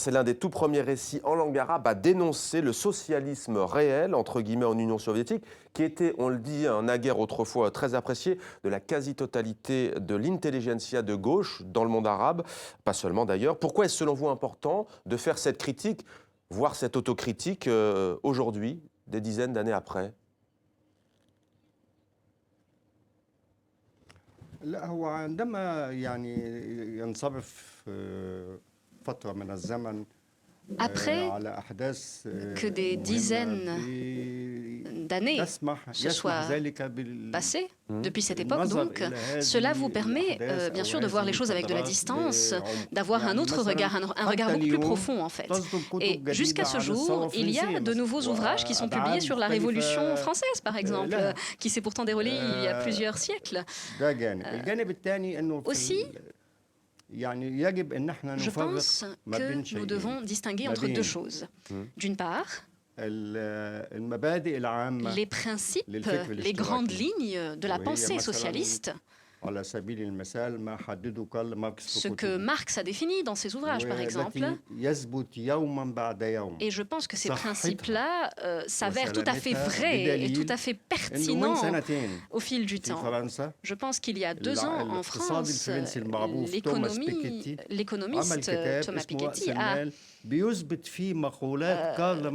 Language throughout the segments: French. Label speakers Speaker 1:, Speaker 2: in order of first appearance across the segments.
Speaker 1: C'est l'un des tout premiers récits en langue arabe à dénoncer le socialisme réel, entre guillemets, en Union soviétique, qui était, on le dit, naguère autrefois très apprécié de la quasi-totalité de l'intelligentsia de gauche dans le monde arabe, pas seulement d'ailleurs. Pourquoi est-ce selon vous important de faire cette critique, voire cette autocritique aujourd'hui, des dizaines d'années après?
Speaker 2: لا هو عندما يعني ينصرف فترة من الزمن
Speaker 3: Après
Speaker 2: على أحداث
Speaker 3: que des dizaines d'années se soient passées depuis cette époque, donc, cela vous permet bien sûr de voir les choses avec de la distance, d'avoir un autre regard, un regard beaucoup plus profond en fait. Et jusqu'à ce jour, il y a de nouveaux ouvrages qui sont publiés sur la Révolution française, par exemple, qui s'est pourtant déroulée il y a plusieurs siècles. Aussi, je pense que nous devons distinguer entre deux choses. D'une part, les principes, les grandes lignes de la pensée socialiste, ce que Marx a défini dans ses ouvrages, par exemple. Et je pense que ces principes-là s'avèrent tout à fait vrais et tout à fait pertinents au fil du temps. Je pense qu'il y a 2 ans, en France, l'économiste Thomas Piketty a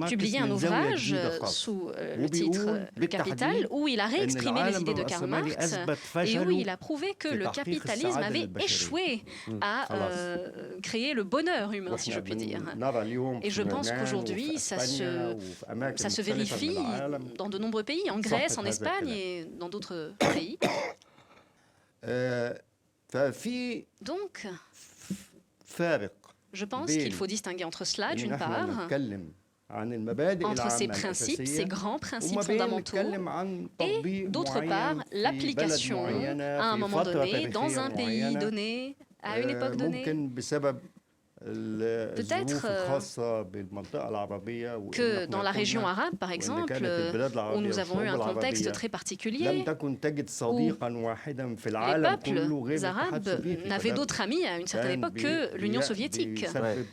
Speaker 3: publié un ouvrage sous le titre « Le Capital » où il a réexprimé les idées de Karl Marx et où il a prouvé que le capitalisme avait échoué à créer le bonheur humain, si je puis dire. Et je pense qu'aujourd'hui, ça se vérifie dans de nombreux pays, en Grèce, en Espagne et dans d'autres pays. Donc, je pense qu'il faut distinguer entre cela, d'une part, entre ces principes, ces grands principes fondamentaux, et d'autre part, l'application à un moment donné, dans un pays donné, à une époque donnée. Peut-être que dans la région arabe, par exemple, où nous avons eu un contexte très particulier, où les peuples arabes n'avaient d'autres amis à une certaine époque que l'Union soviétique.
Speaker 1: Ouais.